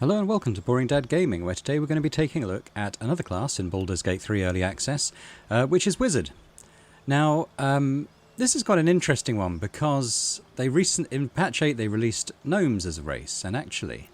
Hello and welcome to Boring Dad Gaming, where today we're going to be taking a look at another class in Baldur's Gate 3 Early Access, which is Wizard. Now, this is quite an interesting one because in Patch 8 they released Gnomes as a race, and actually,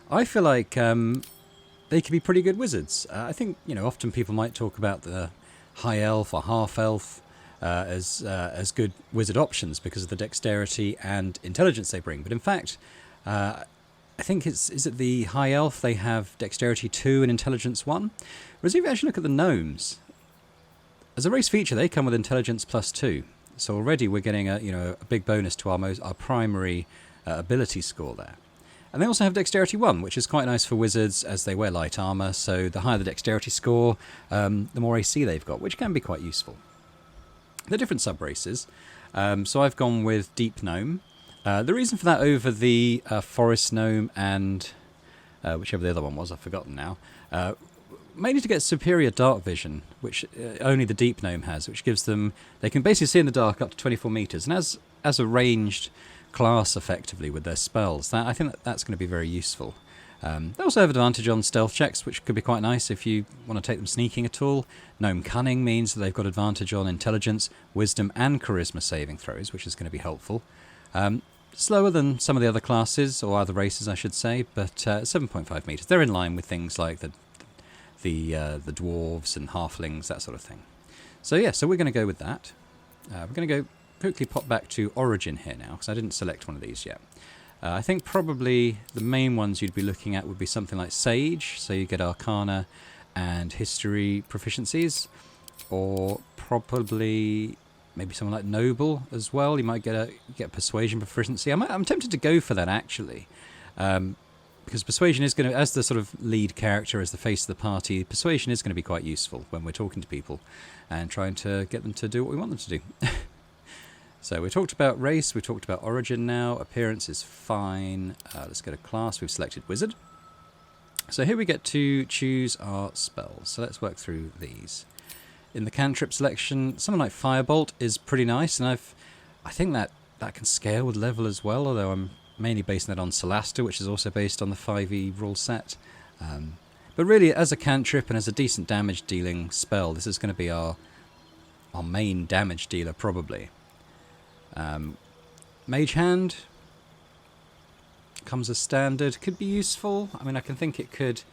I feel like they could be pretty good wizards. I think, often people might talk about the High Elf or Half Elf as good wizard options because of the dexterity and intelligence they bring, but in fact, I think is it the High Elf, they have Dexterity 2 and Intelligence 1? Whereas if you actually look at the Gnomes, as a race feature, they come with Intelligence plus 2. So already we're getting a big bonus to our primary ability score there. And they also have Dexterity 1, which is quite nice for wizards as they wear light armor. So the higher the Dexterity score, the more AC they've got, which can be quite useful. They're different sub-races. So I've gone with Deep Gnome. The reason for that over the Forest Gnome and whichever the other one was, I've forgotten now, mainly to get superior dark vision, which only the Deep Gnome has, which gives them, they can basically see in the dark up to 24 meters, and as a ranged class effectively with their spells, I think that's going to be very useful. They also have advantage on stealth checks, which could be quite nice if you want to take them sneaking at all. Gnome Cunning means that they've got advantage on intelligence, wisdom and charisma saving throws, which is going to be helpful. Slower than some of the other classes, or other races I should say, but 7.5 meters. They're in line with things like the dwarves and halflings, that sort of thing. So yeah, so we're going to go with that. We're going to go quickly pop back to Origin here now, because I didn't select one of these yet. I think probably the main ones you'd be looking at would be something like Sage, so you get Arcana and History proficiencies, or probably maybe someone like Noble as well. You might get Persuasion proficiency. I'm tempted to go for that actually, because Persuasion is going to, as the sort of lead character, as the face of the party, Persuasion is going to be quite useful when we're talking to people and trying to get them to do what we want them to do. So we talked about race, we talked about origin now, appearance is fine. Let's go to class, we've selected Wizard. So here we get to choose our spells. So let's work through these. In the cantrip selection, something like Firebolt is pretty nice, and I think that can scale with level as well, although I'm mainly basing that on Solasta, which is also based on the 5e rule set. But really, as a cantrip and as a decent damage dealing spell, this is going to be our main damage dealer probably. Mage Hand comes as standard, could be useful. I mean, I can think it could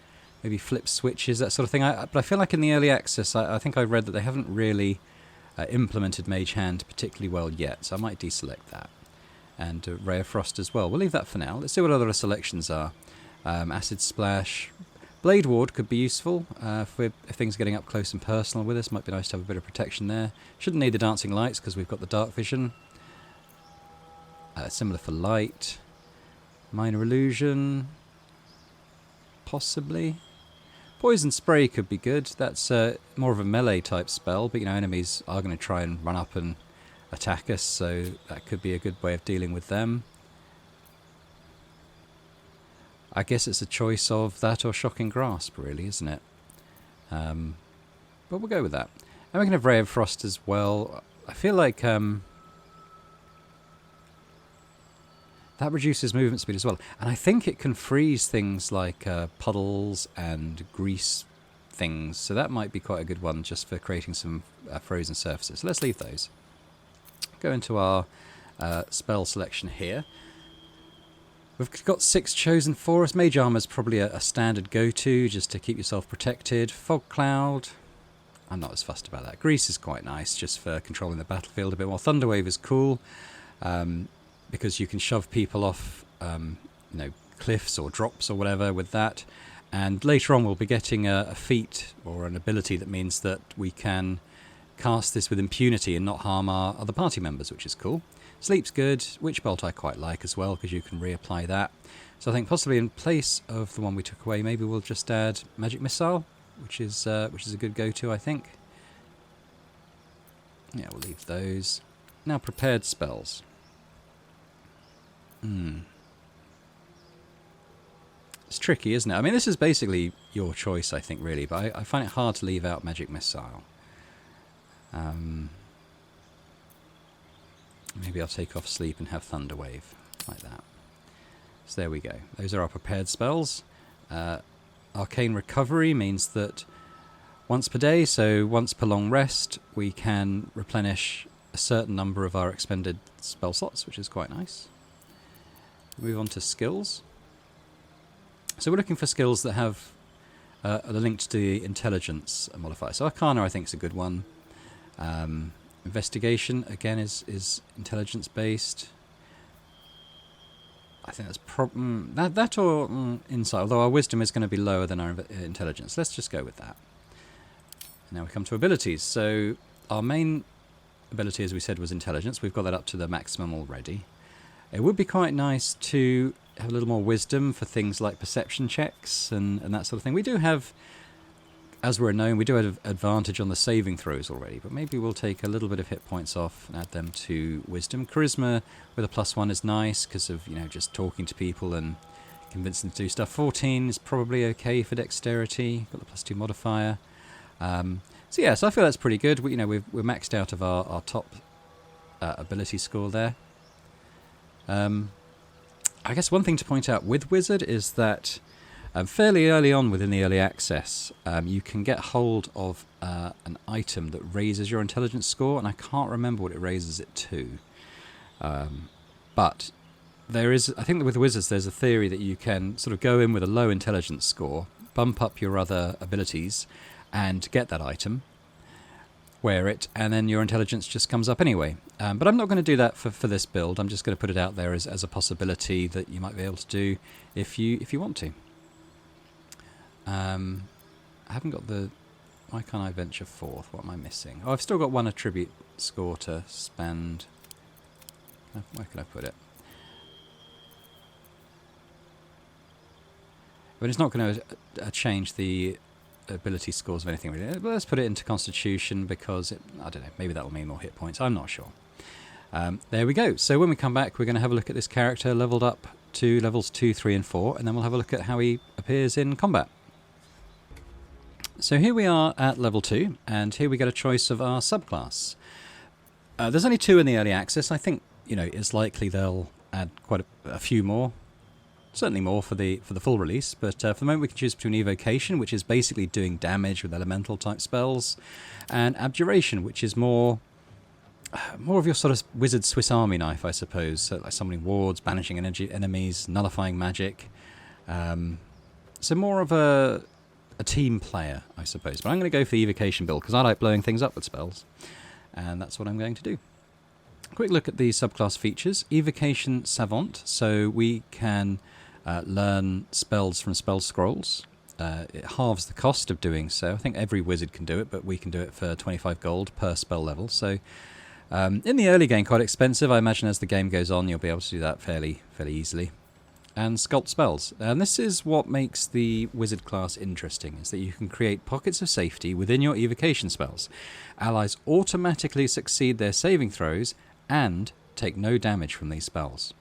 maybe flip switches, that sort of thing. But I feel like in the early access, I think I read that they haven't really implemented Mage Hand particularly well yet, so I might deselect that. And Ray of Frost as well. We'll leave that for now. Let's see what other selections are. Acid Splash. Blade Ward could be useful if things are getting up close and personal with us. Might be nice to have a bit of protection there. Shouldn't need the Dancing Lights because we've got the Dark Vision. Similar for Light. Minor Illusion. Possibly. Poison Spray could be good. That's more of a melee type spell, but enemies are going to try and run up and attack us, so that could be a good way of dealing with them. I guess it's a choice of that or Shocking Grasp, really, isn't it? But we'll go with that. And we can have Ray of Frost as well. I feel like that reduces movement speed as well. And I think it can freeze things like puddles and grease things. So that might be quite a good one just for creating some frozen surfaces. So let's leave those. Go into our spell selection here. We've got 6 chosen for us. Mage Armor is probably a standard go-to just to keep yourself protected. Fog Cloud, I'm not as fussed about that. Grease is quite nice just for controlling the battlefield a bit more. Thunderwave is cool. Because you can shove people off, cliffs or drops or whatever with that. And later on we'll be getting a feat or an ability that means that we can cast this with impunity and not harm our other party members, which is cool. Sleep's good. Witch Bolt I quite like as well because you can reapply that. So I think possibly in place of the one we took away, maybe we'll just add Magic Missile, which is a good go-to, I think. Yeah, we'll leave those. Now prepared spells. It's tricky, isn't it? I mean, this is basically your choice, I think, really, but I find it hard to leave out Magic Missile. Maybe I'll take off Sleep and have Thunderwave, like that. So there we go. Those are our prepared spells. Arcane Recovery means that once per day, so once per long rest, we can replenish a certain number of our expended spell slots, which is quite nice. Move on to skills. So we're looking for skills that have are linked to the intelligence modifier. So Arcana, I think, is a good one. Investigation, again, is intelligence based. I think that's that or insight, although our wisdom is going to be lower than our intelligence. Let's just go with that. Now we come to abilities. So our main ability, as we said, was intelligence. We've got that up to the maximum already. It would be quite nice to have a little more wisdom for things like perception checks and that sort of thing. We do have, as we're known, we do have advantage on the saving throws already, but maybe we'll take a little bit of hit points off and add them to wisdom. Charisma with a +1 is nice because of, just talking to people and convincing them to do stuff. 14 is probably okay for dexterity. Got the +2 modifier. So I feel that's pretty good. We're maxed out of our top ability score there. I guess one thing to point out with Wizard is that fairly early on within the early access, you can get hold of an item that raises your intelligence score, and I can't remember what it raises it to. But I think that with Wizards there's a theory that you can sort of go in with a low intelligence score, bump up your other abilities, and get that item, wear it, and then your intelligence just comes up anyway. But I'm not going to do that for this build. I'm just going to put it out there as a possibility that you might be able to do if you want to. I haven't got the... Why can't I venture forth? What am I missing? Oh, I've still got one attribute score to spend. Where can I put it? But it's not going to change the ability scores of anything really. But let's put it into Constitution because I don't know, maybe that will mean more hit points. I'm not sure. There we go. So when we come back, we're going to have a look at this character leveled up to levels 2, 3 and 4, and then we'll have a look at how he appears in combat. So here we are at level 2, and here we get a choice of our subclass. There's only 2 in the early access. I think it's likely they'll add quite a few more. Certainly more for the full release, but for the moment we can choose between Evocation, which is basically doing damage with elemental type spells, and Abjuration, which is more of your sort of wizard Swiss Army knife, I suppose. So like summoning wards, banishing enemies, nullifying magic. So more of a team player, I suppose. But I'm going to go for the Evocation build because I like blowing things up with spells, and that's what I'm going to do. Quick look at the subclass features. Evocation Savant, so we can learn spells from spell scrolls. It halves the cost of doing so. I think every wizard can do it, but we can do it for 25 gold per spell level. So in the early game, quite expensive. I imagine as the game goes on, you'll be able to do that fairly easily. And sculpt spells. And this is what makes the wizard class interesting, is that you can create pockets of safety within your evocation spells. Allies automatically succeed their saving throws and take no damage from these spells.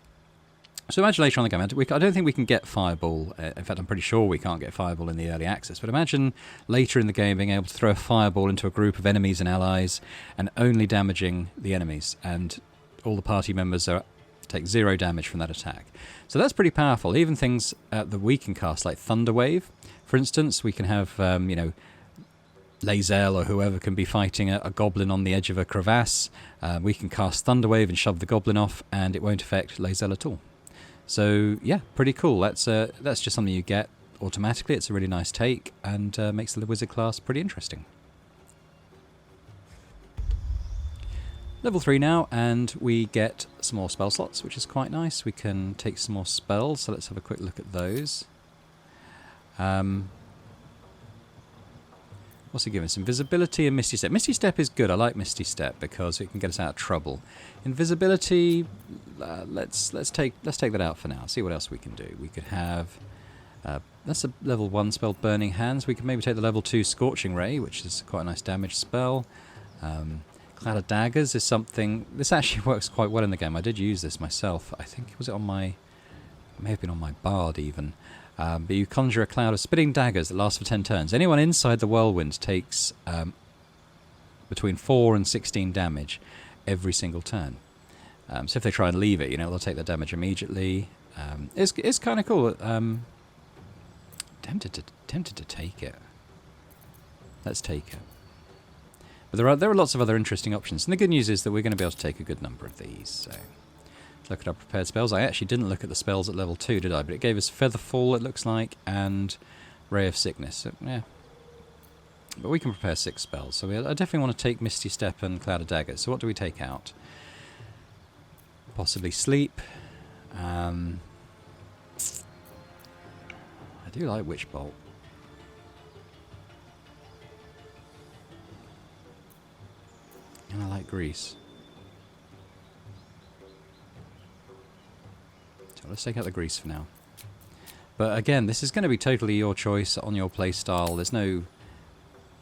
So imagine later on in the game, I don't think we can get Fireball. In fact, I'm pretty sure we can't get Fireball in the early access. But imagine later in the game being able to throw a Fireball into a group of enemies and allies and only damaging the enemies. And all the party members take 0 damage from that attack. So that's pretty powerful. Even things that we can cast, like Thunder Wave, for instance, we can have, Lae'zel or whoever can be fighting a goblin on the edge of a crevasse. We can cast Thunder Wave and shove the goblin off, and it won't affect Lae'zel at all. So yeah, pretty cool. That's just something you get automatically. It's a really nice take and makes the wizard class pretty interesting. Level 3 now, and we get some more spell slots, which is quite nice. We can take some more spells, so let's have a quick look at those. What's it giving us? Invisibility and Misty Step. Misty Step is good. I like Misty Step because it can get us out of trouble. Invisibility, let's take that out for now. See what else we can do. We could have that's a level 1 spell, Burning Hands. We could maybe take the level 2 Scorching Ray, which is quite a nice damage spell. Cloud of Daggers is something. This actually works quite well in the game. I did use this myself. I think it may have been on my Bard even. But you conjure a cloud of spitting daggers that lasts for 10 turns. Anyone inside the whirlwind takes between 4 and 16 damage every single turn. So if they try and leave it, they'll take the damage immediately. It's kind of cool. Tempted to take it. Let's take it. But there are lots of other interesting options. And the good news is that we're going to be able to take a good number of these. So let's look at our prepared spells. I actually didn't look at the spells at level 2, did I? But it gave us Featherfall, it looks like, and Ray of Sickness. So, yeah. But we can prepare 6 spells. So I definitely want to take Misty Step and Cloud of Daggers. So what do we take out? Possibly Sleep. I do like Witch Bolt. And I like Grease. So let's take out the Grease for now. But again, this is going to be totally your choice on your play style. There's no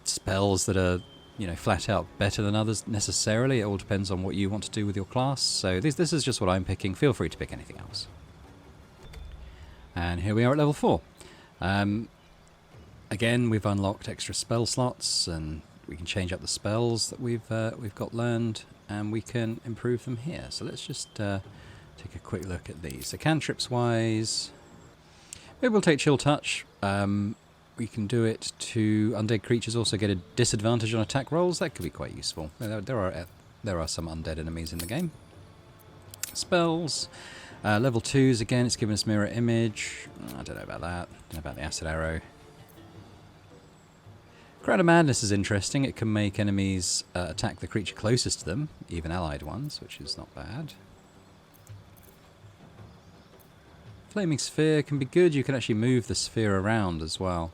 spells that are, you know, flat out better than others necessarily. It all depends on what you want to do with your class. So this is just what I'm picking. Feel free to pick anything else. And here we are at level 4. Again, we've unlocked extra spell slots, and we can change up the spells that we've got learned, and we can improve them here. So let's just take a quick look at these. So cantrips wise, maybe we'll take Chill Touch. We can do it to undead creatures. Also get a disadvantage on attack rolls. That could be quite useful. There are some undead enemies in the game. Spells. Level 2s, again, it's given us Mirror Image. I don't know about that. Don't know about the Acid Arrow. Crown of Madness is interesting. It can make enemies attack the creature closest to them, even allied ones, which is not bad. Flaming Sphere can be good. You can actually move the sphere around as well.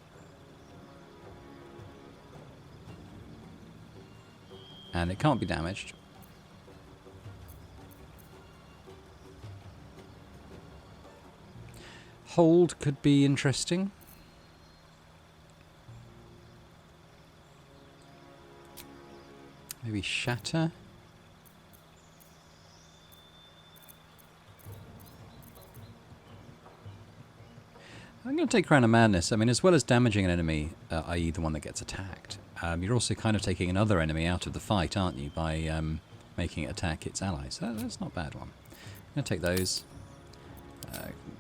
And it can't be damaged. Hold could be interesting. Maybe Shatter. I'm going to take Crown of Madness. I mean, as well as damaging an enemy, i.e. the one that gets attacked, you're also kind of taking another enemy out of the fight, aren't you, by making it attack its allies. So that's not a bad one. I'm going to take those.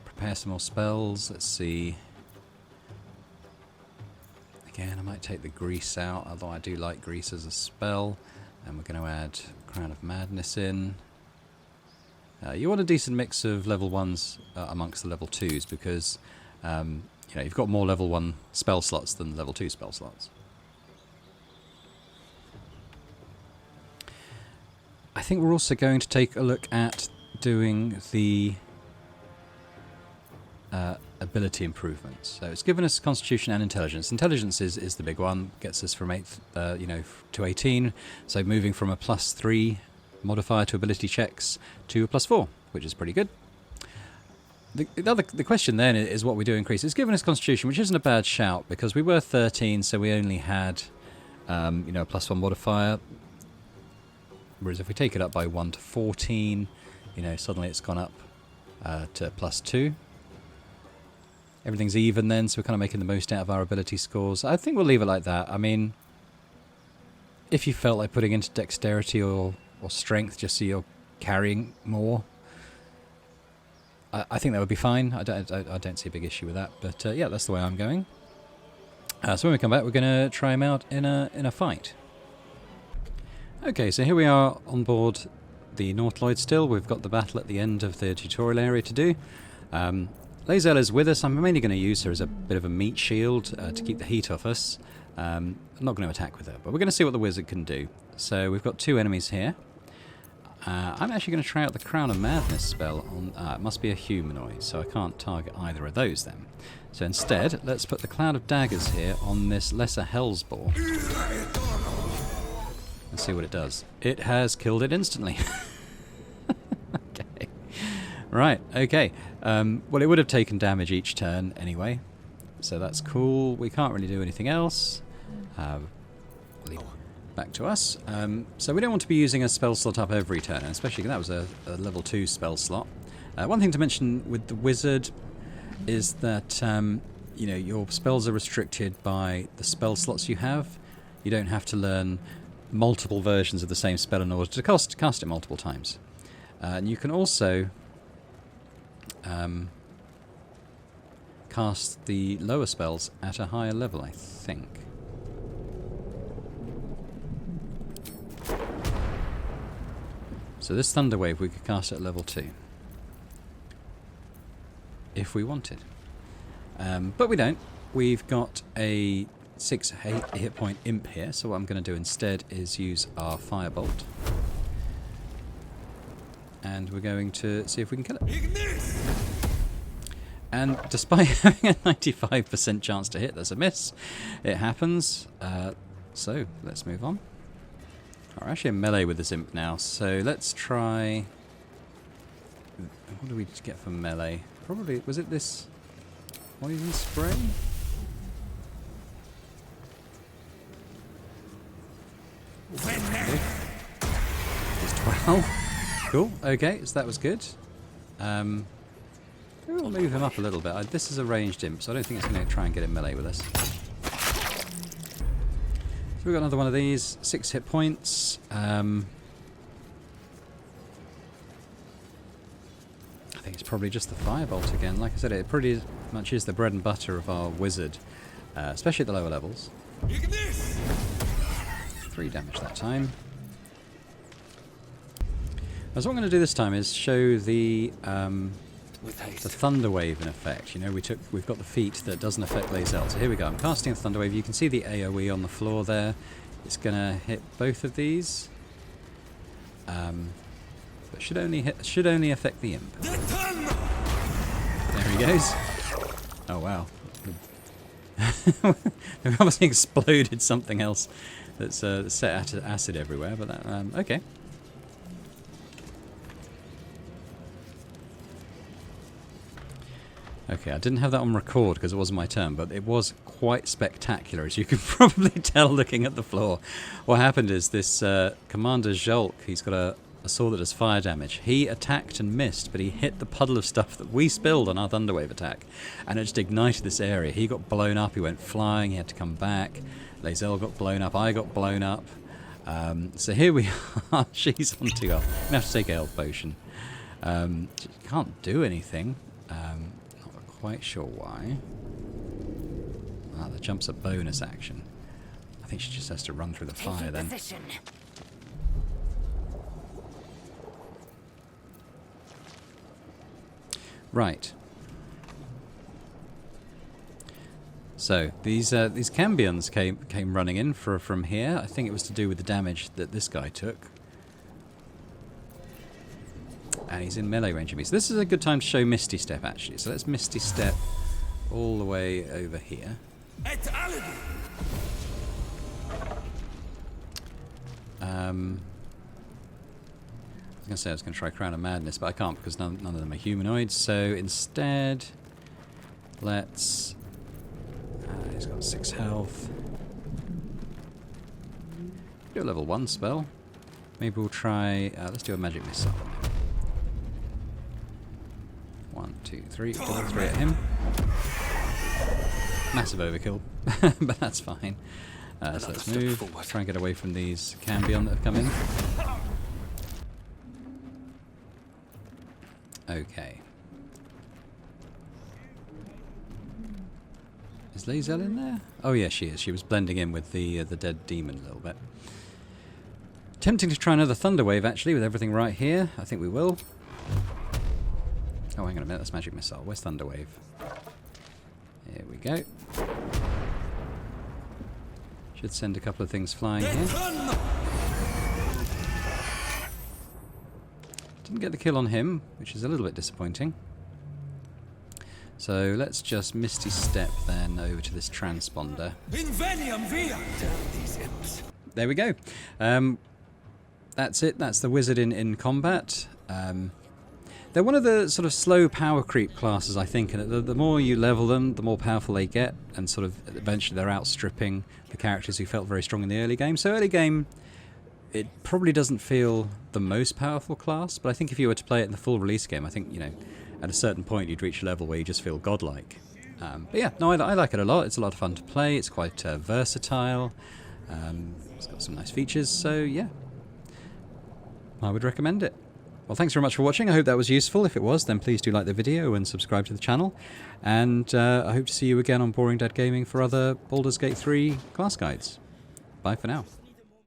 Prepare some more spells. Let's see. Again, I might take the Grease out, although I do like Grease as a spell. And we're going to add Crown of Madness in. You want a decent mix of level 1s amongst the level 2s, because you know, you've got more level 1 spell slots than level 2 spell slots. I think we're also going to take a look at doing the ability improvements. So it's given us Constitution and Intelligence. Intelligence is the big one, gets us from 8th, to 18. So moving from a +3 modifier to ability checks to a +4, which is pretty good. The question then is what we do increase. It's given us Constitution, which isn't a bad shout, because we were 13, so we only had a +1 modifier. Whereas if we take it up by 1 to 14, suddenly it's gone up to +2. Everything's even then, so we're kind of making the most out of our ability scores. I think we'll leave it like that. I mean, if you felt like putting into dexterity or strength just so you're carrying more, I think that would be fine. I don't see a big issue with that. But yeah, that's the way I'm going. So when we come back, we're going to try him out in a fight. Okay, so here we are on board the Nautiloid still. We've got the battle at the end of the tutorial area to do. Lae'zel is with us. I'm mainly going to use her as a bit of a meat shield to keep the heat off us. I'm not going to attack with her, but we're going to see what the wizard can do. So we've got 2 enemies here. I'm actually going to try out the Crown of Madness spell on... it must be a humanoid, so I can't target either of those then. So instead, let's put the Cloud of Daggers here on this Lesser Hellsboar. And see what it does. It has killed it instantly. Okay. Right, okay. Well, it would have taken damage each turn anyway, so that's cool. We can't really do anything else. Back to us. So we don't want to be using a spell slot up every turn, especially that was a level 2 spell slot. One thing to mention with the wizard is that your spells are restricted by the spell slots you have. You don't have to learn multiple versions of the same spell in order to cast it multiple times. And you can also cast the lower spells at a higher level, I think. So this Thunder Wave we could cast at level 2. If we wanted. But we don't. We've got a 6 hit point imp here, so what I'm going to do instead is use our Firebolt. And we're going to see if we can kill it. And despite having a 95% chance to hit, there's a miss. It happens. So let's move on. We're actually in melee with this imp now, so let's try... What do we get for melee? Probably, was it this poison spray? Okay. It's 12. Cool, okay, so that was good. We'll move him up a little bit. This is a ranged imp, so I don't think it's going to try and get in melee with us. So we've got another one of these, 6 hit points. I think it's probably just the Firebolt again. Like I said, it pretty much is the bread and butter of our wizard, especially at the lower levels. 3 damage that time. So what I'm going to do this time is show the Thunder Wave in effect. You know, we've got the feat that doesn't affect Lae'zel. So here we go. I'm casting a Thunder Wave. You can see the AoE on the floor there. It's going to hit both of these. But should only affect the imp. There he goes. Oh wow. We've obviously exploded something else that's set acid everywhere, but that, okay. Okay, I didn't have that on record because it wasn't my turn, but it was quite spectacular, as you can probably tell looking at the floor. What happened is this Commander Jolk, he's got a sword that does fire damage. He attacked and missed, but he hit the puddle of stuff that we spilled on our Thunderwave attack, and it just ignited this area. He got blown up, he went flying, he had to come back. Lae'zel got blown up, I got blown up. So here we are. She's on 2 health. I'm going to have to take a health potion. She can't do anything. Not quite sure why. Ah, the jump's a bonus action. I think she just has to run through the fire then. Right. So these Cambions came running in from here. I think it was to do with the damage that this guy took. And he's in melee range of me. So this is a good time to show Misty Step actually. So let's Misty Step all the way over here. I was going to try Crown of Madness, but I can't because none of them are humanoids. So instead, let's... he's got 6 health. Do a level 1 spell. Maybe we'll try... let's do a magic missile. 1, 2, 3. All 3 at him. Massive overkill, but that's fine. So let's move. Try and get away from these Cambion that have come in. Okay. Is Lae'zel in there? Oh yeah, she is. She was blending in with the dead demon a little bit. Tempting to try another Thunder Wave actually, with everything right here. I think we will. Oh, hang on a minute. That's Magic Missile. Where's Thunder Wave? Here we go. Should send a couple of things flying here. Didn't get the kill on him, which is a little bit disappointing. So let's just Misty Step then over to this transponder. There we go. That's it. That's the wizard in combat. They're one of the sort of slow power creep classes, I think, and the more you level them, the more powerful they get, and sort of eventually they're outstripping the characters who felt very strong in the early game. So early game, it probably doesn't feel the most powerful class, but I think if you were to play it in the full release game, I think, you know, at a certain point you'd reach a level where you just feel godlike. But yeah, no, I like it a lot. It's a lot of fun to play. It's quite versatile. It's got some nice features, so yeah, I would recommend it. Well, thanks very much for watching. I hope that was useful. If it was, then please do like the video and subscribe to the channel. And I hope to see you again on Boring Dad Gaming for other Baldur's Gate 3 class guides. Bye for now.